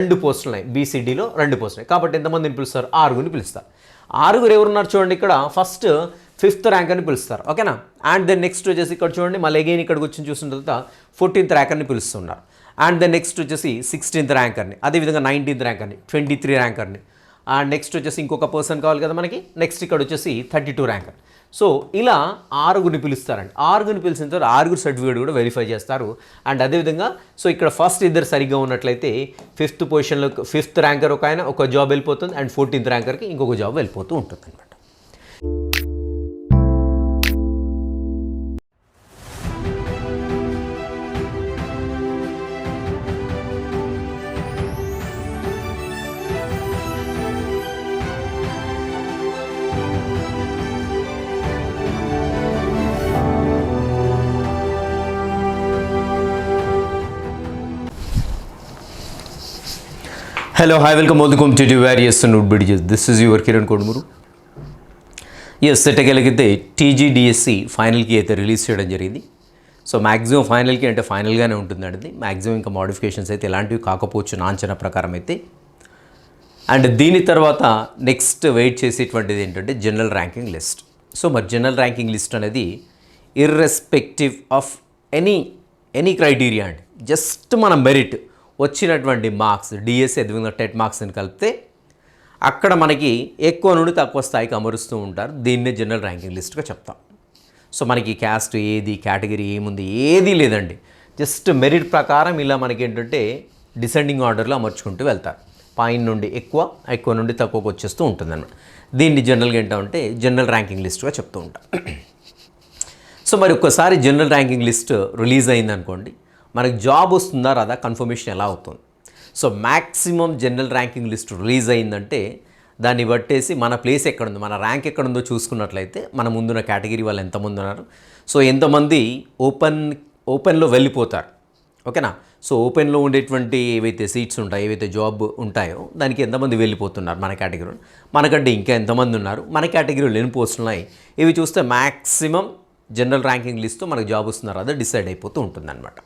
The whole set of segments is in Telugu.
2 పోస్టులు ఉన్నాయి, బీసీడీలో 2 పోస్టులు. కాబట్టి ఎంతమందిని పిలుస్తారు? 6గురిని పిలుస్తారు. 6 ఎవరున్నారు చూడండి, ఇక్కడ ఫస్ట్ 5th ర్యాంక్ అని పిలుస్తారు. ఓకేనా. అండ్ దెన్ నెక్స్ట్ వచ్చేసి ఇక్కడ చూడండి, మళ్ళీ అగైన్ ఇక్కడికి వచ్చి చూసిన తర్వాత 14th ర్యాంకర్ని పిలుస్తున్నారు. అండ్ దెన్ నెక్స్ట్ వచ్చేసి 16th ర్యాంకర్ని, అదేవిధంగా 19th ర్యాంకర్ని, 23 ర్యాంకర్ని. అండ్ నెక్స్ట్ వచ్చేసి ఇంకొక పర్సన్ కావాలి కదా మనకి. నెక్స్ట్ ఇక్కడ వచ్చేసి 32 ర్యాంకర్. సో ఇలా 6గురిని పిలుస్తారండి. 6గురిని పిలిచిన తర్వాత 6 సర్టిఫికేట్ కూడా వెరిఫై చేస్తారు. అండ్ అదేవిధంగా సో ఇక్కడ ఫస్ట్ ఇద్దరు సరిగ్గా ఉన్నట్లయితే 5th పొజిషన్లో 5th ర్యాంకర్ ఒక ఆయన ఒక జాబ్ వెళ్ళిపోతుంది. అండ్ 14th ర్యాంకర్కి ఇంకొక జాబ్ వెళ్ళిపోతూ ఉంటుంది అనమాట. Hello, hi, welcome all the competitive various and notebooks. This is your Kiran Kodmuru. Yes, సెటకెళ్ళగితే టీజీడిఎస్సి ఫైనల్కి అయితే రిలీజ్ చేయడం జరిగింది. సో మ్యాక్సిమం ఫైనల్కి అంటే ఫైనల్గానే ఉంటుందండి. మ్యాక్సిమం ఇంకా మోడిఫికేషన్స్ అయితే ఎలాంటివి కాకపోవచ్చు నా అంచనా ప్రకారం అయితే. అండ్ దీని తర్వాత నెక్స్ట్ వెయిట్ చేసేటువంటిది ఏంటంటే జనరల్ ర్యాంకింగ్ లిస్ట్. సో మరి జనరల్ ర్యాంకింగ్ లిస్ట్ అనేది ఇర్రెస్పెక్టివ్ ఆఫ్ ఎనీ క్రైటీరియా అండి. జస్ట్ మన మెరిట్ వచ్చినటువంటి మార్క్స్ డిఎస్సి అదేవిధంగా టెట్ మార్క్స్ని కలిపితే అక్కడ మనకి ఎక్కువ నుండి తక్కువ స్థాయికి అమరుస్తూ ఉంటారు. దీన్నే జనరల్ ర్యాంకింగ్ లిస్ట్గా చెప్తాం. సో మనకి క్యాస్ట్ ఏది, కేటగిరీ ఏముంది, ఏదీ లేదండి. జస్ట్ మెరిట్ ప్రకారం ఇలా మనకి ఏంటంటే డిసెండింగ్ ఆర్డర్లో అమర్చుకుంటూ వెళ్తారు. పైన నుండి ఎక్కువ నుండి తక్కువకు వచ్చేస్తూ ఉంటుంది అన్నమాట. దీన్ని జనరల్గా ఏంటంటే జనరల్ ర్యాంకింగ్ లిస్ట్గా చెప్తూ ఉంటాం. సో మరి ఒక్కసారి జనరల్ ర్యాంకింగ్ లిస్ట్ రిలీజ్ అయిందనుకోండి, మనకు జాబ్ వస్తుందా రాదా కన్ఫర్మేషన్ ఎలా అవుతుంది? So maximum general ranking list release అయిందంటే దాన్ని బట్టేసి మన ప్లేస్ ఎక్కడుందో, మన ర్యాంక్ ఎక్కడుందో చూసుకున్నట్లయితే మన ముందున్న కేటగిరీ వాళ్ళు ఎంతమంది ఉన్నారు, సో ఎంతమంది ఓపెన్లో వెళ్ళిపోతారు. ఓకేనా. సో ఓపెన్లో ఉండేటువంటి ఏవైతే సీట్స్ ఉంటాయో, ఏవైతే జాబ్ ఉంటాయో దానికి ఎంతమంది వెళ్ళిపోతున్నారు మన కేటగిరీలో, మనకంటే ఇంకా ఎంతమంది ఉన్నారు, మన కేటగిరీలో ఎన్ని పోస్టులు ఉన్నాయి, ఇవి చూస్తే మ్యాక్సిమం జనరల్ ర్యాంకింగ్ లిస్ట్తో మనకు జాబ్ వస్తున్నారా అదే డిసైడ్ అయిపోతూ ఉంటుందన్నమాట.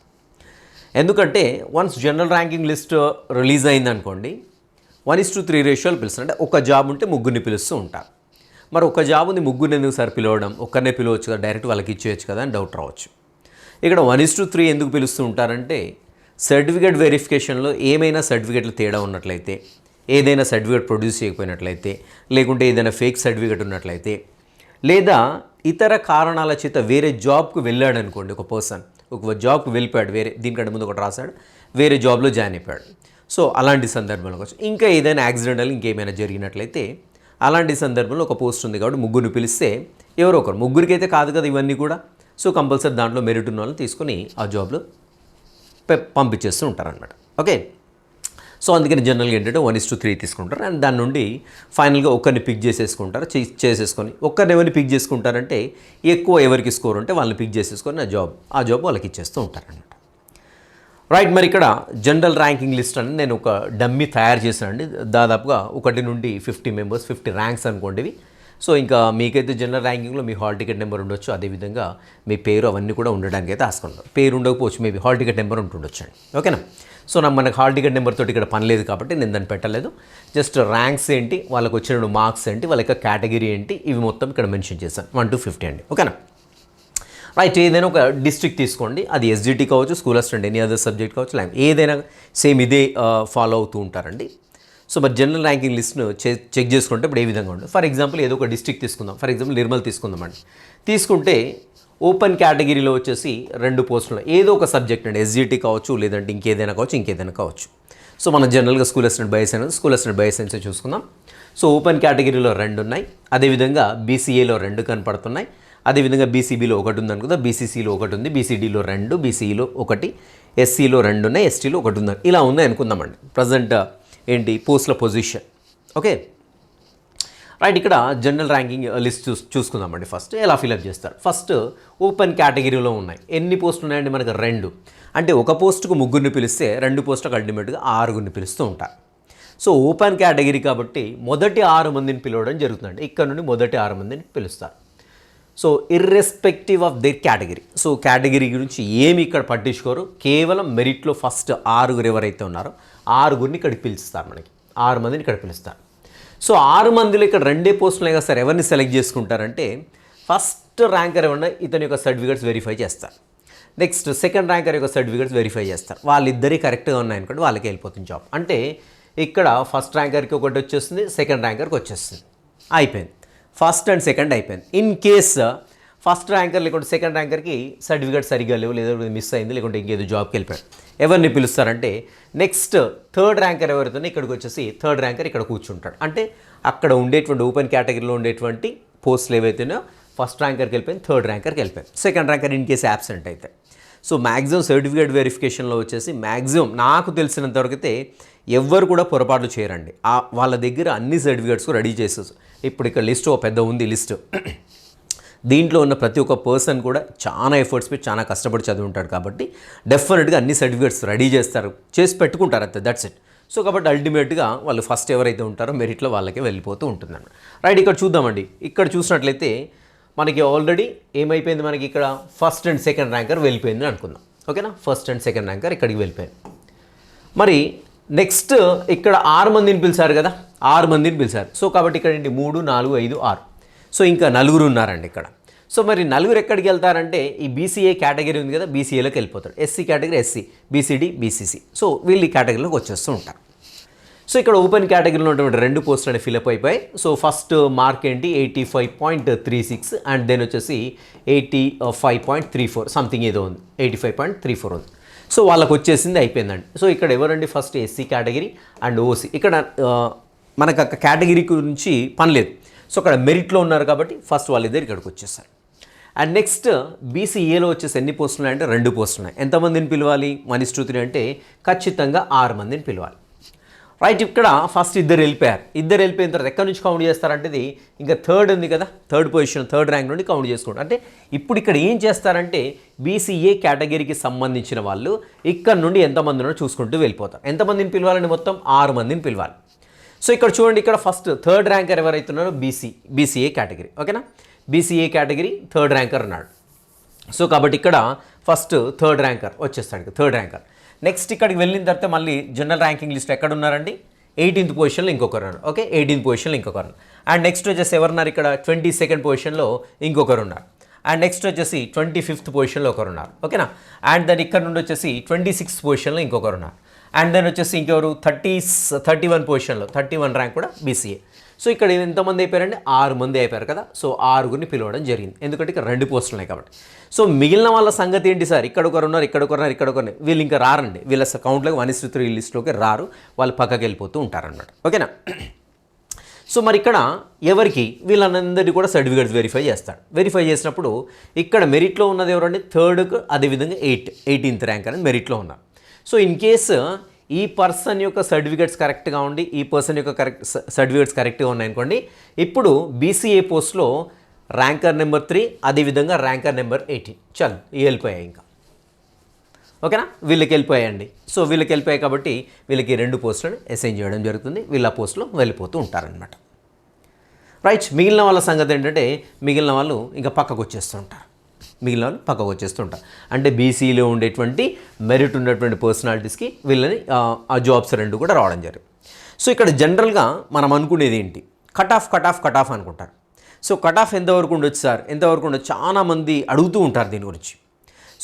ఎందుకంటే once general ranking list release అయిందనుకోండి 1:3 రేషియోలు పిలుస్తారు. అంటే ఒక జాబ్ ఉంటే ముగ్గురిని పిలుస్తూ ఉంటారు. మరి ఒక జాబ్ ఉంది, ముగ్గురిని ఎందుకు సార్ పిలవడం, ఒక్కరినే పిలవచ్చు కదా, డైరెక్ట్ వాళ్ళకి ఇచ్చేయచ్చు కదా అని డౌట్ రావచ్చు. ఇక్కడ 1:3 ఎందుకు పిలుస్తూ ఉంటారంటే సర్టిఫికేట్ వెరిఫికేషన్లో ఏమైనా సర్టిఫికేట్లు తేడా ఉన్నట్లయితే, ఏదైనా సర్టిఫికేట్ ప్రొడ్యూస్ చేయకపోయినట్లయితే, లేకుంటే ఏదైనా ఫేక్ సర్టిఫికేట్ ఉన్నట్లయితే, లేదా ఇతర కారణాల చేత వేరే జాబ్కు వెళ్ళాడు అనుకోండి, ఒక పర్సన్ ఒక జాబ్కి వెళ్ళిపోయాడు, వేరే దీనికంటే ముందు ఒకటి రాశాడు, వేరే జాబ్లో జాయిన్ అయిపోయాడు. సో అలాంటి సందర్భంలో వచ్చి ఇంకా ఏదైనా యాక్సిడెంటల్ ఇంకేమైనా జరిగినట్లయితే అలాంటి సందర్భంలో ఒక పోస్ట్ ఉంది కాబట్టి ముగ్గురిని పిలిస్తే ఎవరో ఒకరు, ముగ్గురికి అయితే కాదు కదా ఇవన్నీ కూడా, సో కంపల్సరీ దాంట్లో మెరిట్ ఉన్న వాళ్ళని తీసుకొని ఆ జాబ్లో పంపించేస్తూ ఉంటారనమాట. ఓకే. సో అందుకని జనరల్గా ఏంటంటే 1:3 తీసుకుంటారు. అండ్ దాని నుండి ఫైనల్గా ఒకరిని పిక్ చేసేసుకుంటారు. చేసేసుకొని ఒకరిని ఎవరిని పిక్ చేసుకుంటారంటే ఎక్కువ ఎవరికి స్కోర్ ఉంటే వాళ్ళని పిక్ చేసేసుకొని ఆ జాబ్ వాళ్ళకి ఇచ్చేస్తూ ఉంటారనమాట. రైట్. మరి ఇక్కడ జనరల్ ర్యాంకింగ్ లిస్ట్ అని నేను ఒక డమ్మీ తయారు చేశానండి. దాదాపుగా 1 నుండి 50 మెంబర్స్, 50 ర్యాంక్స్ అనుకోండి. సో ఇంకా మీకైతే జనరల్ ర్యాంకింగ్లో మీ హాల్ టికెట్ నెంబర్ ఉండొచ్చు, అదేవిధంగా మీ పేరు అవన్నీ కూడా ఉండడానికి అయితే ఆస్కారం. పేరు ఉండకపోవచ్చు, మేబీ హాల్ టికెట్ నెంబర్ ఉంటుండొచ్చు అండి. ఓకేనా. సో మనకు హాల్ టికెట్ నెంబర్ తోటి ఇక్కడ పని లేదు కాబట్టి నేను దాన్ని పెట్టలేదు. జస్ట్ ర్యాంక్స్ ఏంటి, వాళ్ళకి వచ్చిన మార్క్స్ ఏంటి, వాళ్ళ యొక్క కేటగిరీ ఏంటి, ఇవి మొత్తం ఇక్కడ మెన్షన్ చేశాను 1 to 50 అండి. ఓకేనా. రైట్. ఏదైనా ఒక డిస్ట్రిక్ట్ తీసుకోండి, అది ఎస్జిటి కావచ్చు, school assistant, any other subject కావచ్చు, ఏదైనా సేమ్ ఇదే ఫాలో అవుతూ ఉంటారండి. సో మరి జనరల్ ర్యాంకింగ్ లిస్ట్ను చెక్ చేసుకుంటే ఇప్పుడు ఏ విధంగా ఉంటుంది. ఫర్ ఎగ్జాంపుల్ ఏదో ఒక డిస్ట్రిక్ట్ తీసుకుందాం. ఫర్ ఎగ్జాంపుల్ నిర్మల్ తీసుకుందామండి. తీసుకుంటే ఓపెన్ కేటగిరీలో వచ్చేసి 2 పోస్టులు, ఏదో ఒక సబ్జెక్ట్ అండి, ఎస్జిటి కావచ్చు, లేదంటే ఇంకేదైనా కావచ్చు. సో మనం జనరల్గా స్కూల్ అసిస్టెంట్ బయోసైన్స్ చూసుకుందాం. సో ఓపెన్ కేటగిరీలో 2 ఉన్నాయి, అదేవిధంగా బీసీఏలో 2 కనపడుతున్నాయి, అదేవిధంగా బీసీబీలో 1 ఉంది అనుకుందా, బీసీసీలో 1 ఉంది, బీసీడీలో 2, బీసీఈలో 1, ఎస్సీలో 2 ఉన్నాయి, ఎస్టీలో 1 ఉంది, ఇలా ఉన్నాయి అనుకుందామండి ప్రజెంట్ ఏంటి పోస్టుల పొజిషన్. ఓకే. రైట్. ఇక్కడ జనరల్ ర్యాంకింగ్ లిస్ట్ చూసుకుందామండి. ఫస్ట్ ఎలా ఫిలప్ చేస్తారు. ఫస్ట్ ఓపెన్ కేటగిరీలో ఉన్నాయి ఎన్ని పోస్టులు ఉన్నాయండి మనకు 2. అంటే ఒక పోస్టుకు 3 పిలిస్తే 2 పోస్టులకు అల్టిమేట్గా 6 పిలుస్తూ ఉంటారు. సో ఓపెన్ కేటగిరీ కాబట్టి మొదటి 6 మందిని పిలవడం జరుగుతుందండి. ఇక్కడ నుండి మొదటి 6 మందిని పిలుస్తారు. So irrespective of their category. So category గురించి ఏమి ఇక్కడ పట్టించుకోరు, కేవలం మెరిట్లో ఫస్ట్ 6 ఎవరైతే ఉన్నారో 6గురిని ఇక్కడికి పిలుస్తారు, మనకి 6 మందిని ఇక్కడ పిలుస్తారు. సో 6 మందిలో ఇక్కడ 2 పోస్టులు కదా సార్, ఎవరిని సెలెక్ట్ చేసుకుంటారంటే ఫస్ట్ ర్యాంకర్ ఏమన్నా ఇతని యొక్క సర్టిఫికేట్స్ వెరిఫై చేస్తారు, నెక్స్ట్ సెకండ్ ర్యాంకర్ యొక్క సర్టిఫికేట్స్ వెరిఫై చేస్తారు. వాళ్ళిద్దరి కరెక్ట్గా ఉన్నాయనుకోండి వాళ్ళకి వెళ్ళిపోతుంది జాబ్. అంటే ఇక్కడ ఫస్ట్ ర్యాంకర్కి ఒకటి వచ్చేస్తుంది, సెకండ్ ర్యాంకర్కి వచ్చేస్తుంది, అయిపోయింది. ఫస్ట్ అండ్ సెకండ్ అయిపోయింది. ఇన్ కేస్ ఫస్ట్ ర్యాంకర్ లేకుంటే సెకండ్ ర్యాంకర్కి సర్టిఫికేట్ సరిగ్గా లేవు, లేదా మిస్ అయింది, లేకుంటే ఇంకేదో జాబ్కి వెళ్ళిపోయాడు, ఎవరిని పిలుస్తారంటే నెక్స్ట్ థర్డ్ ర్యాంకర్ ఎవరైతే ఇక్కడికి వచ్చేసి థర్డ్ ర్యాంకర్ ఇక్కడ కూర్చుంటాడు. అంటే అక్కడ ఉండేటువంటి ఓపెన్ కేటగిరీలో ఉండేటువంటి పోస్టులు ఏవైతేనో ఫస్ట్ ర్యాంకర్కి వెళ్ళిపోయింది, థర్డ్ ర్యాంకర్కి వెళ్ళిపోయింది, second ranker in case absent అయితే. సో మ్యాక్సిమం సర్టిఫికేట్ వెరిఫికేషన్లో వచ్చేసి మ్యాక్సిమం నాకు తెలిసినంతవరకు అయితే ఎవ్వరు కూడా పొరపాట్లు చేయరండి. వాళ్ళ దగ్గర అన్ని సర్టిఫికేట్స్ రెడీ చేసేసి, ఇప్పుడు ఇక్కడ లిస్ట్ ఒక పెద్ద ఉంది లిస్ట్, దీంట్లో ఉన్న ప్రతి ఒక్క పర్సన్ కూడా చాలా ఎఫర్ట్స్ పెట్టి చాలా కష్టపడి చదువుంటాడు కాబట్టి డెఫినెట్గా అన్ని సర్టిఫికేట్స్ రెడీ చేస్తారు, చేసి పెట్టుకుంటారు అంతే, దట్స్ ఇట్. సో కాబట్టి అల్టిమేట్గా వాళ్ళు ఫస్ట్ ఎవరైతే ఉంటారో మెరిట్లో వాళ్ళకే వెళ్ళిపోతూ ఉంటుందండి. రైట్, ఇక్కడ చూద్దామండి. ఇక్కడ చూసినట్లయితే మనకి ఆల్రెడీ ఏమైపోయింది, మనకి ఇక్కడ ఫస్ట్ అండ్ సెకండ్ ర్యాంకర్ వెళ్ళిపోయింది అనుకుందాం, ఓకేనా. ఫస్ట్ అండ్ సెకండ్ ర్యాంకర్ ఇక్కడికి వెళ్ళిపోయింది. మరి నెక్స్ట్ ఇక్కడ 6 మందిని పిలిచారు కదా, 6 మందిని పిలిచారు. సో కాబట్టి ఇక్కడ ఏంటి 3, 4, 5, 6. సో ఇంకా 4 ఉన్నారండి ఇక్కడ. సో మరి 4 ఎక్కడికి వెళ్తారంటే ఈ బీసీఏ కేటగిరీ ఉంది కదా, బీసీఏలోకి వెళ్ళిపోతాడు. SC category SC, BCD BCC. So వీళ్ళు ఈ కేటగిరీలోకి వచ్చేస్తూ ఉంటారు. సో ఇక్కడ ఓపెన్ కేటగిరీలో ఉన్నటువంటి 2 పోస్టులు అనేవి ఫిల్అప్ అయిపోయాయి. సో ఫస్ట్ మార్క్ ఏంటి 85.36 అండ్ దెన్ వచ్చేసి 85.34 సంథింగ్ ఏదో ఉంది, 85.34 ఉంది. సో వాళ్ళకి వచ్చేసింది, అయిపోయిందండి. సో ఇక్కడ ఎవరండి first SC category and OC. ఇక్కడ మనకు ఒక కేటగిరీ గురించి పని లేదు. సో అక్కడ మెరిట్లో ఉన్నారు కాబట్టి ఫస్ట్ వాళ్ళిద్దరు ఇక్కడికి వచ్చేసారు. అండ్ నెక్స్ట్ బీసీఏలో వచ్చేసి ఎన్ని పోస్టులు ఉన్నాయంటే 2 పోస్టులు ఉన్నాయి. ఎంతమందిని పిలవాలి 1:3 అంటే ఖచ్చితంగా 6 మందిని పిలవాలి. రైట్, ఇక్కడ ఫస్ట్ ఇద్దరు వెళ్ళిపోయారు. ఇద్దరు వెళ్ళిపోయిన తర్వాత ఎక్కడి నుంచి కౌంట్ చేస్తారంటే ఇది ఇంకా థర్డ్ ఉంది కదా, థర్డ్ పొజిషన్ థర్డ్ ర్యాంక్ నుండి కౌంట్ చేసుకుంటారు. అంటే ఇప్పుడు ఇక్కడ ఏం చేస్తారంటే బీసీఏ కేటగిరీకి సంబంధించిన వాళ్ళు ఇక్కడ నుండి ఎంతమంది ఉన్నారో చూసుకుంటూ వెళ్ళిపోతారు. ఎంతమందిని పిలవాలని మొత్తం 6 మందిని పిలవాలి. సో ఇక్కడ చూడండి, ఇక్కడ ఫస్ట్ థర్డ్ ర్యాంకర్ ఎవరైతే ఉన్నారో బీసీఏ కేటగిరీ, ఓకేనా. బీసీఏ కేటగిరీ థర్డ్ ర్యాంకర్ ఉన్నాడు. సో కాబట్టి ఇక్కడ ఫస్ట్ థర్డ్ ర్యాంకర్ వచ్చేస్తాడు, థర్డ్ ర్యాంకర్. నెక్స్ట్ ఇక్కడికి వెళ్ళిన తర్వాత మళ్ళీ జనరల్ ర్యాంకింగ్ లిస్ట్ ఎక్కడ ఉన్నారండి 18th పొజిషన్లో ఇంకొకరు ఉన్నారు, ఓకే. 18th పొజిషన్లో ఇంకొకరు. అండ్ నెక్స్ట్ వచ్చేసి ఎవరున్నారు ఇక్కడ 22nd పొజిషన్లో ఇంకొకరు ఉన్నారు. అండ్ నెక్స్ట్ వచ్చేసి 25th పొజిషన్లో ఒకరు ఉన్నారు, ఓకేనా. అండ్ దెన్ ఇక్కడ నుండి వచ్చేసి 26th పొజిషన్లో ఇంకొకరు ఉన్నారు. అండ్ దెన్ వచ్చేసి ఇంకెవరు 31 పొజిషన్లో 31 ర్యాంక్ కూడా బీసీఏ. సో ఇక్కడ ఎంతమంది అయిపోయారండి 6 మంది అయిపోయారు కదా. సో 6గురిని పిలవడం జరిగింది, ఎందుకంటే ఇక్కడ 2 పోస్టులు ఉన్నాయి కాబట్టి. సో మిగిలిన వాళ్ళ సంగతి ఏంటి సార్, ఇక్కడ ఒకరు ఉన్నారు, ఇక్కడ ఒకరు ఉన్నారు, ఇక్కడ ఒకరు, వీళ్ళు ఇంకా రారండి, వీళ్ళ కౌంట్లోకి 1:3 లిస్ట్లోకి రారు, వాళ్ళు పక్కకి వెళ్ళిపోతూ ఉంటారన్నమాట, ఓకేనా. సో మరి ఇక్కడ ఎవరికి వీళ్ళందరినీ కూడా సర్టిఫికేట్స్ వెరిఫై చేస్తాడు. వెరిఫై చేసినప్పుడు ఇక్కడ మెరిట్లో ఉన్నది ఎవరండి థర్డ్కు, అదేవిధంగా 18th ర్యాంక్ అనేది మెరిట్లో ఉన్నారు. సో ఇన్ కేసు ఈ పర్సన్ యొక్క సర్టిఫికేట్స్ కరెక్ట్గా ఉండి ఈ పర్సన్ యొక్క సర్టిఫికేట్స్ కరెక్ట్గా ఉన్నాయనుకోండి, ఇప్పుడు బీసీఏ పోస్ట్లో ర్యాంకర్ నెంబర్ 3 అదేవిధంగా ర్యాంకర్ నెంబర్ 18 చల్ వెళ్ళిపోయాయి ఇంకా, ఓకేనా. వీళ్ళకి వెళ్ళిపోయాయండి. సో వీళ్ళకి వెళ్ళిపోయాయి కాబట్టి వీళ్ళకి 2 పోస్టులను అసైన్ చేయడం జరుగుతుంది, వీళ్ళ పోస్టులో వెళ్ళిపోతూ ఉంటారనమాట. రైట్, మిగిలిన వాళ్ళ సంగతి ఏంటంటే మిగిలిన వాళ్ళు ఇంకా పక్కకు వచ్చేస్తుంటారు, మిగిలిన వాళ్ళు పక్కకు వచ్చేస్తుంటారు. అంటే బీసీలో ఉండేటువంటి మెరిట్ ఉన్నటువంటి పర్సనాలిటీస్కి వీళ్ళని ఆ జాబ్స్ 2 కూడా రావడం జరిగింది. సో ఇక్కడ జనరల్గా మనం అనుకునేది ఏంటి, కట్ ఆఫ్ అనుకుంటారు. సో కట్ ఆఫ్ ఎంతవరకు ఉండొచ్చు సార్, ఎంతవరకు ఉండొచ్చు, చాలామంది అడుగుతూ ఉంటారు దీని గురించి.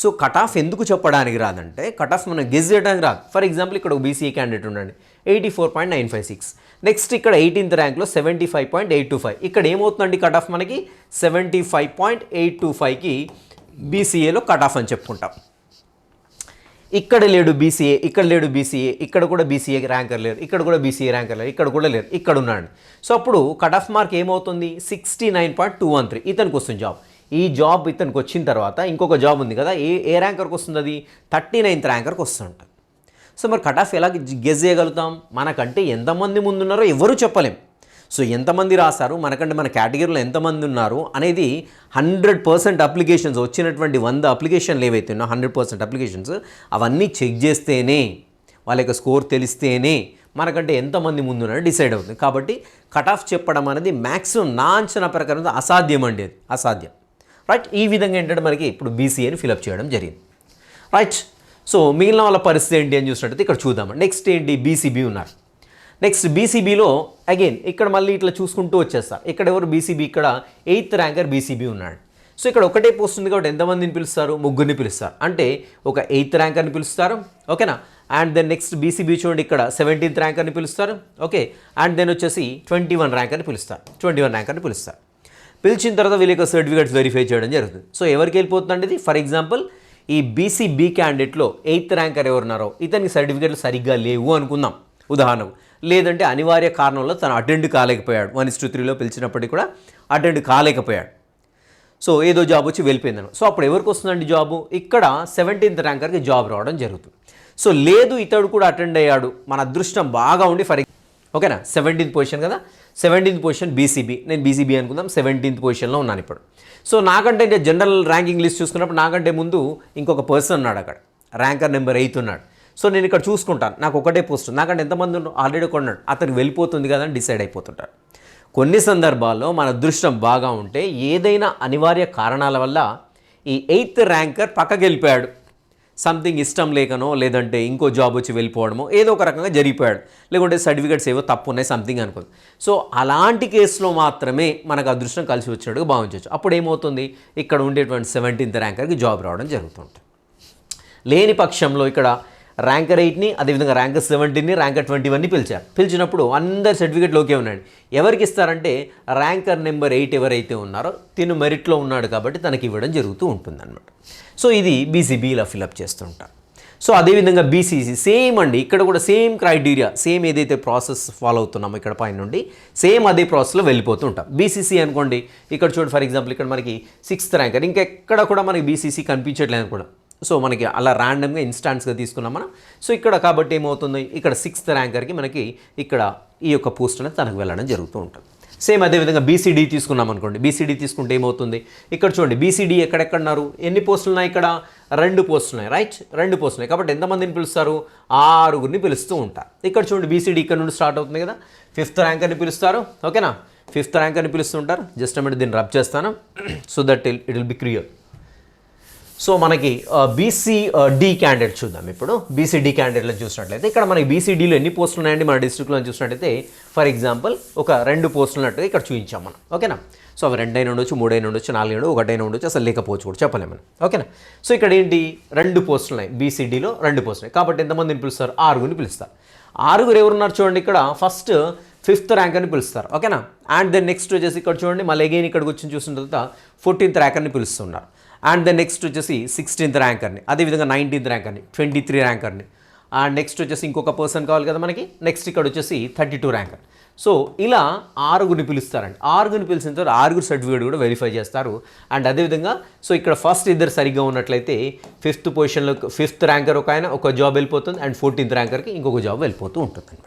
సో కట్ ఆఫ్ ఎందుకు చెప్పడానికి రాదంటే కట్ ఆఫ్ మనం గెస్ చేయడానికి రాదు. ఫర్ ఎగ్జాంపుల్ ఇక్కడ ఒక బీసీఏ క్యాండిడేట్ ఉండండి 84.956, నెక్స్ట్ ఇక్కడ 18th ర్యాంక్లో 75.825. ఇక్కడ ఏమవుతుందండి కట్ ఆఫ్ మనకి 75.825కి బీసీఏలో కట్ ఆఫ్ అని చెప్పుకుంటాం. ఇక్కడ లేడు బీసీఏ, ఇక్కడ లేడు బీసీఏ, ఇక్కడ కూడా బీసీఏ ర్యాంకర్ లేరు, ఇక్కడ కూడా బీసీఏ ర్యాంకర్ లేరు, ఇక్కడ కూడా లేరు, ఇక్కడ ఉన్నాడు. సో అప్పుడు కట్ ఆఫ్ మార్క్ ఏమవుతుంది 69.213 ఇతనికి వస్తుంది జాబ్. ఈ జాబ్ ఇతనికి వచ్చిన తర్వాత ఇంకొక జాబ్ ఉంది కదా, ఏ ర్యాంకర్కి వస్తుంది, అది 39th ర్యాంకర్కి వస్తుంటుంది. సో మరి కట్ ఆఫ్ ఎలా గెస్ చేయగలుగుతాం, మనకంటే ఎంతమంది ముందున్నారో ఎవరు చెప్పలేం. సో ఎంతమంది రాస్తారు, మనకంటే మన కేటగిరీలో ఎంతమంది ఉన్నారు అనేది 100% అప్లికేషన్స్ వచ్చినటువంటి 100 అప్లికేషన్లు ఏవైతే ఉన్నాయో 100% అప్లికేషన్స్ అవన్నీ చెక్ చేస్తేనే వాళ్ళ యొక్క స్కోర్ తెలిస్తేనే మనకంటే ఎంతమంది ముందున్నారో డిసైడ్ అవుతుంది. కాబట్టి కట్ ఆఫ్ చెప్పడం అనేది మ్యాక్సిమం నా అంచనా ప్రకారం అసాధ్యం అండి, అది అసాధ్యం. రైట్, ఈ విధంగా ఏంటంటే మనకి ఇప్పుడు బీసీఏని ఫిలప్ చేయడం జరిగింది. రైట్, సో మిగిలిన వాళ్ళ పరిస్థితి ఏంటి అని చూసినట్టయితే ఇక్కడ చూద్దామండి. నెక్స్ట్ ఏంటి, బీసీబీ ఉన్నారు. నెక్స్ట్ బీసీబీలో అగైన్ ఇక్కడ మళ్ళీ ఇట్లా చూసుకుంటూ వచ్చేస్తారు. ఇక్కడ ఎవరు బీసీబీ, ఇక్కడ 8th ర్యాంకర్ బీసీబీ ఉన్నాడు. సో ఇక్కడ ఒకటే పోస్ట్ ఉంది కాబట్టి ఎంతమందిని పిలుస్తారు, ముగ్గురిని పిలుస్తారు. అంటే ఒక 8th ర్యాంకర్ని పిలుస్తారు, ఓకేనా. అండ్ దెన్ నెక్స్ట్ బీసీబీ చూడండి ఇక్కడ 17th ర్యాంకర్ని పిలుస్తారు, ఓకే. అండ్ దెన్ వచ్చేసి 21 ర్యాంకర్ని పిలుస్తారు, 21 ర్యాంకర్ని పిలుస్తారు. పిలిచిన తర్వాత వీళ్ళ యొక్క సర్టిఫికేట్స్ వెరిఫై చేయడం జరుగుతుంది. సో ఎవరికి వెళ్ళిపోతుందండి ఇది, ఫర్ ఎగ్జాంపుల్ ఈ బీసీబీ క్యాండిడేట్లో 8th ర్యాంకర్ ఎవరున్నారో ఇతనికి సర్టిఫికేట్లు సరిగ్గా లేవు అనుకుందాం ఉదాహరణకు. లేదంటే అనివార్య కారణంలో తను అటెండ్ కాలేకపోయాడు, 1:3లో పిలిచినప్పటికీ కూడా అటెండ్ కాలేకపోయాడు. సో ఏదో జాబ్ వచ్చి వెళ్ళిపోయిందను. సో అప్పుడు ఎవరికి వస్తుందండి జాబు, ఇక్కడ 17th ర్యాంకర్కి జాబ్ రావడం జరుగుతుంది. సో లేదు ఇతడు కూడా అటెండ్ అయ్యాడు, మన అదృష్టం బాగా ఉండి ఓకేనా, 17th పొజిషన్ కదా, 17th పొజిషన్ బీసీబీ, నేను బీసీబీ అనుకుందాం, 17th పొజిషన్లో ఉన్నాను ఇప్పుడు. సో నాకంటే జనరల్ ర్యాంకింగ్ లిస్ట్ చూసుకున్నప్పుడు నాకంటే ముందు ఇంకొక పర్సన్ ఉన్నాడు, అక్కడ ర్యాంకర్ నెంబర్ 8 ఉన్నాడు. సో నేను ఇక్కడ చూసుకుంటాను, నాకు ఒకటే పోస్ట్, నాకంటే ఎంతమంది ఆల్రెడీ కొన్నాడు, అతనికి వెళ్ళిపోతుంది కదా అని డిసైడ్ అయిపోతుంటారు. కొన్ని సందర్భాల్లో మన అదృష్టం బాగా ఉంటే ఏదైనా అనివార్య కారణాల వల్ల ఈ 8th ర్యాంకర్ పక్కకి వెళ్ళిపోయాడు, సంథింగ్ ఇష్టం లేకనో లేదంటే ఇంకో జాబ్ వచ్చి వెళ్ళిపోవడమో ఏదో ఒక రకంగా జరిగిపోయాడు, లేకుంటే సర్టిఫికేట్స్ ఏవో తప్పు ఉన్నాయి సంథింగ్ అనుకోండి. సో అలాంటి కేసులో మాత్రమే మనకు అదృష్టం కలిసి వచ్చాడుగా భావించవచ్చు. అప్పుడు ఏమవుతుంది, ఇక్కడ ఉండేటువంటి 17th ర్యాంకర్కి జాబ్ రావడం జరుగుతుంటుంది. లేని పక్షంలో ఇక్కడ ర్యాంకర్ 8ని, అదేవిధంగా ర్యాంకర్ 17ని, ర్యాంకర్ 21ని పిలిచారు. పిలిచినప్పుడు అందరి సర్టిఫికేట్లు ఓకే ఉన్నాడు. ఎవరికి ఇస్తారంటే ర్యాంకర్ నెంబర్ 8 ఎవరైతే ఉన్నారో తిను మెరిట్లో ఉన్నాడు కాబట్టి తనకి ఇవ్వడం జరుగుతూ ఉంటుందన్నమాట. సో ఇది బీసీబీ ఇలా ఫిలప్ చేస్తుంటారు. సో అదేవిధంగా బీసీసీ సేమ్ అండి, ఇక్కడ కూడా సేమ్ క్రైటీరియా, సేమ్ ఏదైతే ప్రాసెస్ ఫాలో అవుతున్నామో ఇక్కడ పైన నుండి సేమ్ అదే ప్రాసెస్లో వెళ్ళిపోతూ ఉంటాం. బీసీసీ అనుకోండి, ఇక్కడ చూడండి ఫర్ ఎగ్జాంపుల్ ఇక్కడ మనకి 6th ర్యాంకర్, ఇంకెక్కడ కూడా మనకి బీసీసీ కనిపించట్లేదు కూడా. సో మనకి అలా ర్యాండమ్గా ఇన్స్టాన్స్గా తీసుకున్నాం మనం. సో ఇక్కడ కాబట్టి ఏమవుతుంది, ఇక్కడ 6th ర్యాంకర్కి మనకి ఇక్కడ ఈ యొక్క పోస్ట్ అనేది తనకు వెళ్ళడం జరుగుతూ ఉంటుంది. సేమ్ అదేవిధంగా బీసీడీ తీసుకున్నాం అనుకోండి, బీసీడీ తీసుకుంటే ఏమవుతుంది, ఇక్కడ చూడండి బీసీడీ ఎక్కడెక్కడున్నారు, ఎన్ని పోస్టులు ఉన్నాయి, ఇక్కడ 2 పోస్టులు ఉన్నాయి, రైట్, 2 పోస్టులు ఉన్నాయి కాబట్టి ఎంతమందిని పిలుస్తారు, 6గురిని పిలుస్తూ ఉంటారు. ఇక్కడ చూడండి బీసీడీ ఇక్కడ నుండి స్టార్ట్ అవుతుంది కదా, 5th ర్యాంకర్ని పిలుస్తారు, ఓకేనా, 5th ర్యాంకర్ని పిలుస్తుంటారు. జస్ట్ అన్నమాట దీన్ని రబ్ చేస్తాను so that it will be clear. So మనకి బీసీడీ క్యాండిడేట్ చూద్దాం. ఇప్పుడు బీసీడీ క్యాండిడేట్లో చూసినట్లయితే ఇక్కడ మనకి బీసీడీలో ఎన్ని పోస్టులు ఉన్నాయండి మన డిస్ట్రిక్ట్లో చూసినట్లయితే ఫర్ ఎగ్జాంపుల్ ఒక 2 పోస్టులు ఉన్నట్టుగా ఇక్కడ చూపించాం మనం, ఓకేనా. సో అవి 2 అయినా ఉండొచ్చు, 3 అయినా ఉండొచ్చు, 4 అయినా 1 అయినా ఉండొచ్చు, అసలు లేకపోవచ్చు కూడా చెప్పలేము మనం, ఓకేనా. సో ఇక్కడ ఏంటి 2 పోస్టులు ఉన్నాయి, బీసీడీలో 2 పోస్టులు ఉన్నాయి కాబట్టి ఎంతమందిని పిలుస్తారు, 6గురిని పిలుస్తారు. 6గురు ఎవరున్నారు చూడండి, ఇక్కడ ఫస్ట్ 5th ర్యాంకర్ని పిలుస్తారు, ఓకేనా. అండ్ దెన్ నెక్స్ట్ వచ్చేసి ఇక్కడ చూడండి మళ్ళీ అగైన్ ఇక్కడికి వచ్చి చూసిన తర్వాత 14th ర్యాంకర్ని పిలుస్తున్నారు. అండ్ దెన్ నెక్స్ట్ వచ్చేసి 16th ర్యాంకర్ని, అదేవిధంగా 19th ర్యాంకర్ని, 23 ర్యాంకర్ని. అండ్ నెక్స్ట్ వచ్చేసి ఇంకొక పర్సన్ కావాలి కదా మనకి, నెక్స్ట్ ఇక్కడ వచ్చేసి 32 ర్యాంకర్. సో ఇలా 6గురిని పిలుస్తారండి. 6గురిని పిలిచిన తర్వాత 6గురు సర్టిఫికేట్ కూడా వెరిఫై చేస్తారు. అండ్ అదేవిధంగా సో ఇక్కడ ఫస్ట్ ఇద్దరు సరిగ్గా ఉన్నట్లయితే 5th పొజిషన్లో 5th ర్యాంకర్ ఒక ఆయన ఒక జాబ్ వెళ్ళిపోతుంది, అండ్ 14th ర్యాంకర్కి ఇంకొక జాబ్ వెళ్ళిపోతూ ఉంటుంది అనమాట.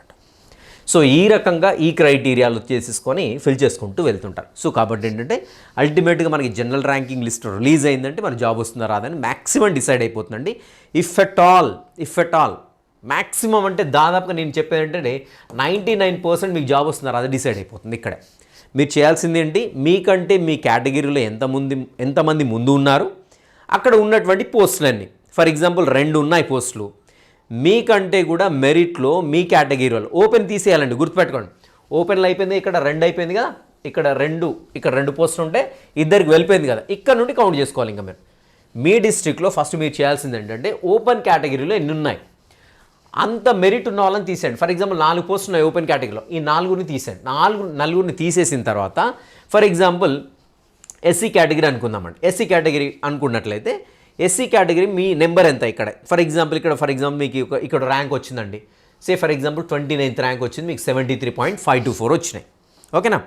సో ఈ రకంగా ఈ క్రైటీరియాలు చేసేసుకొని ఫిల్ చేసుకుంటూ వెళ్తుంటారు. సో కాబట్టి ఏంటంటే అల్టిమేట్గా మనకి జనరల్ ర్యాంకింగ్ లిస్ట్ రిలీజ్ అయిందంటే మన జాబ్ వస్తుందా రాదని మ్యాక్సిమం డిసైడ్ అయిపోతుందండి. ఇఫ్ ఎట్ ఆల్ మ్యాక్సిమం అంటే దాదాపుగా నేను చెప్పేది ఏంటంటే 99% మీకు జాబ్ వస్తుందా రాదా డిసైడ్ అయిపోతుంది. ఇక్కడే మీరు చేయాల్సింది ఏంటి, మీకంటే మీ కేటగిరీలో ఎంతమంది ముందు ఉన్నారు, అక్కడ ఉన్నటువంటి పోస్టులన్నీ ఫర్ ఎగ్జాంపుల్ 2 ఉన్నాయి పోస్టులు, మీకంటే కూడా మెరిట్లో మీ కేటగిరీలో ఓపెన్ తీసేయాలండి. గుర్తుపెట్టుకోండి, ఓపెన్లో అయిపోయింది, ఇక్కడ 2 అయిపోయింది కదా, ఇక్కడ 2 పోస్టులు ఉంటే ఇద్దరికి వెళ్ళిపోయింది కదా, ఇక్కడ నుండి కౌంట్ చేసుకోవాలి. ఇంకా మీరు మీ డిస్ట్రిక్ట్లో ఫస్ట్ మీరు చేయాల్సింది ఏంటంటే ఓపెన్ కేటగిరీలో ఎన్ని ఉన్నాయి అంత మెరిట్ ఉన్న వాళ్ళని తీసేయండి. ఫర్ ఎగ్జాంపుల్ 4 పోస్టులు ఉన్నాయి ఓపెన్ కేటగిరీలో, ఈ 4గురిని తీసేయండి. నలుగురిని తీసేసిన తర్వాత ఫర్ ఎగ్జాంపుల్ ఎస్సీ కేటగిరీ అనుకుందామండి. ఎస్సీ కేటగిరీ అనుకున్నట్లయితే ఎస్సీ కేటగిరీ మీ నెంబర్ ఎంత ఇక్కడ ఫర్ ఎగ్జాంపుల్ మీకు ఇక్కడ ర్యాంక్ వచ్చిందండి, say for example 29th rank వచ్చింది, మీకు 73.524 వచ్చినాయి, ఓకేనా.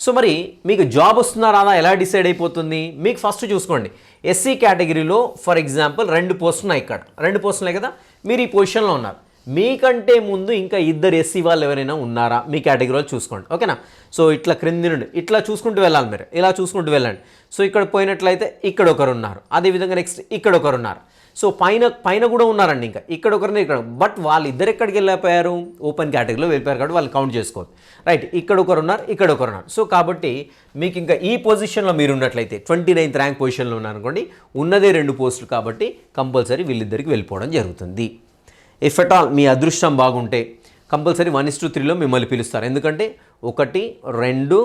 సో మరి మీకు జాబ్ వస్తుందా రాదా ఎలా డిసైడ్ అయిపోతుంది, మీకు ఫస్ట్ చూసుకోండి ఎస్సీ కేటగిరీలో ఫర్ ఎగ్జాంపుల్ 2 పోస్టులు ఉన్నాయి, ఇక్కడ 2 పోస్టులు ఉన్నాయి కదా, మీరు ఈ పొజిషన్లో ఉన్నారు, మీకంటే ముందు ఇంకా ఇద్దరు ఎస్సీ వాళ్ళు ఎవరైనా ఉన్నారా మీ కేటగిరీలో చూసుకోండి, ఓకేనా. సో ఇట్లా క్రింది నుండి ఇట్లా చూసుకుంటూ వెళ్ళాలి, మీరు ఇలా చూసుకుంటూ వెళ్ళండి. సో ఇక్కడ పోయినట్లయితే ఇక్కడ ఒకరు ఉన్నారు, అదేవిధంగా నెక్స్ట్ ఇక్కడ ఒకరు ఉన్నారు. సో పైన కూడా ఉన్నారండి, ఇంకా ఇక్కడ ఒకరిని ఇక్కడ, బట్ వాళ్ళిద్దరు ఎక్కడికి వెళ్ళిపోయారు, ఓపెన్ కేటగిరీలో వెళ్ళిపోయారు కాబట్టి వాళ్ళు కౌంట్ చేసుకోవాలి. రైట్, ఇక్కడ ఒకరు ఉన్నారు, ఇక్కడ ఒకరు ఉన్నారు. సో కాబట్టి మీకు ఇంకా ఈ పొజిషన్లో మీరు ఉన్నట్లయితే 29th ర్యాంక్ పొజిషన్లో ఉన్నారనుకోండి, ఉన్నదే 2 పోస్టులు కాబట్టి కంపల్సరీ వీళ్ళిద్దరికి వెళ్ళిపోవడం జరుగుతుంది. ఇఫ్ ఎట్ ఆల్ మీ అదృష్టం బాగుంటే కంపల్సరీ 1:3లో మిమ్మల్ని పిలుస్తారు. ఎందుకంటే 1, 2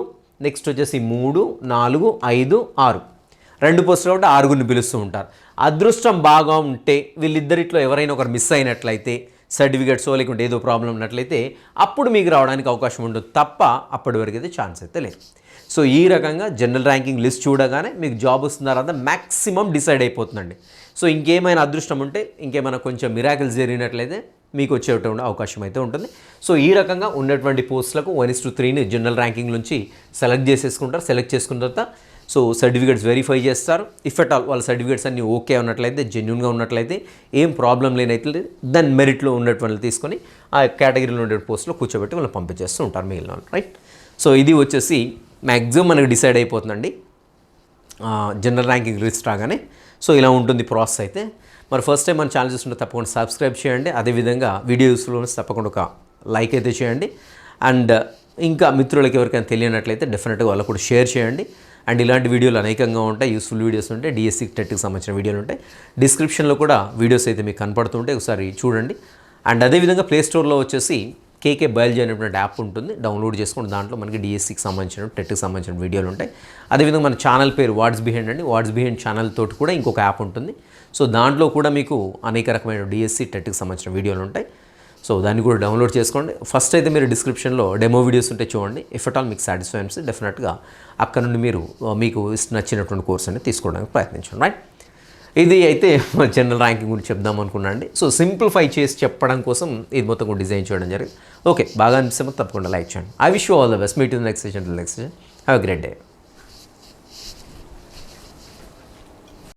నెక్స్ట్ వచ్చేసి 3, 4, 5, 6 2 పోస్టులు కాబట్టి 6గురిని పిలుస్తూ ఉంటారు. అదృష్టం బాగా ఉంటే వీళ్ళిద్దరిట్లో ఎవరైనా ఒకరు మిస్ అయినట్లయితే, సర్టిఫికేట్సో లేకుంటే ఏదో ప్రాబ్లం ఉన్నట్లయితే అప్పుడు మీకు రావడానికి అవకాశం ఉంటుంది తప్ప అప్పటి వరకు అయితే ఛాన్స్ అయితే లేదు. సో ఈ రకంగా జనరల్ ర్యాంకింగ్ లిస్ట్ చూడగానే మీకు జాబ్ వస్తుందా రాదా మ్యాక్సిమం డిసైడ్ అయిపోతుందండి. సో ఇంకేమైనా అదృష్టం ఉంటే, ఇంకేమైనా కొంచెం మిరాకిల్స్ జరిగినట్లయితే మీకు వచ్చేటువంటి అవకాశం అయితే ఉంటుంది. సో ఈ రకంగా ఉన్నటువంటి పోస్టులకు 1:3ని జనరల్ ర్యాంకింగ్ నుంచి సెలెక్ట్ చేసేసుకుంటారు. సెలెక్ట్ చేసుకున్న తర్వాత సో సర్టిఫికేట్స్ వెరిఫై చేస్తారు. ఇఫ్ ఎట్ ఆల్ వాళ్ళ సర్టిఫికేట్స్ అన్నీ ఓకే ఉన్నట్లయితే, జెన్యూన్గా ఉన్నట్లయితే, ఏం ప్రాబ్లం లేనైతే దాని మెరిట్లో ఉన్నటువంటి తీసుకొని ఆ కేటగిరీలో ఉండే పోస్టులో కూర్చోబెట్టి వాళ్ళు పంపించేస్తూ ఉంటారు మిగిలిన వాళ్ళు. రైట్, సో ఇది వచ్చేసి మ్యాక్సిమం మనకు డిసైడ్ అయిపోతుందండి జనరల్ ర్యాంకింగ్ లిస్ట్ రాగానే. సో ఇలా ఉంటుంది ప్రాసెస్ అయితే. మరి ఫస్ట్ టైం మన ఛానల్ చూస్తుంటే తప్పకుండా సబ్స్క్రైబ్ చేయండి. అదేవిధంగా వీడియో యూస్ఫుల్ తప్పకుండా ఒక లైక్ అయితే చేయండి. అండ్ ఇంకా మిత్రులకి ఎవరికైనా తెలియనట్లయితే డెఫినెట్గా వాళ్ళకు కూడా షేర్ చేయండి. అండ్ ఇలాంటి వీడియోలు అనేకంగా ఉంటాయి, యూస్ఫుల్ వీడియోస్ ఉంటాయి, డిఎస్సి టెట్కి సంబంధించిన వీడియోలు ఉంటాయి. డిస్క్రిప్షన్లో కూడా వీడియోస్ అయితే మీకు కనపడుతుంటే ఒకసారి చూడండి. అండ్ అదేవిధంగా ప్లేస్టోర్లో వచ్చేసి కేకే బయాలజీ అనేటువంటి యాప్ ఉంటుంది, డౌన్లోడ్ చేసుకుని దాంట్లో మనకి డిఎస్సికి సంబంధించిన టెట్కి సంబంధించిన వీడియోలు ఉంటాయి. అదేవిధంగా మన ఛానల్ పేరు వాట్స్ బిహైండ్ అండి. వాట్స్ బిహైండ్ ఛానల్ తోటి కూడా ఇంకొక యాప్ ఉంటుంది. సో దాంట్లో కూడా మీకు అనేక రకమైన డిఎస్సి టెట్కి సంబంధించిన వీడియోలు ఉంటాయి. సో దాన్ని కూడా డౌన్లోడ్ చేసుకోండి. ఫస్ట్ అయితే మీరు డిస్క్రిప్షన్లో డెమో వీడియోస్ ఉంటే చూడండి. ఇఫ్ ఎట్ ఆల్ మీకు సాటిస్ఫై అనిపిస్తే డెఫినెట్గా అక్కడ నుండి మీరు మీకు నచ్చినటువంటి కోర్స్ అనేది తీసుకోవడానికి ప్రయత్నించండి. రైట్, ఇది అయితే జనరల్ ర్యాంకింగ్ గురించి చెప్దాం అనుకున్నాను అండి. సో సింప్లిఫై చేసి చెప్పడం కోసం ఇది మొత్తం కూడా డిజైన్ చేయడం జరిగింది. ఓకే, బాగా అనిపిస్తే తప్పకుండా లైక్ చేయండి. I wish you all the best. Meet in next session. Have a great day.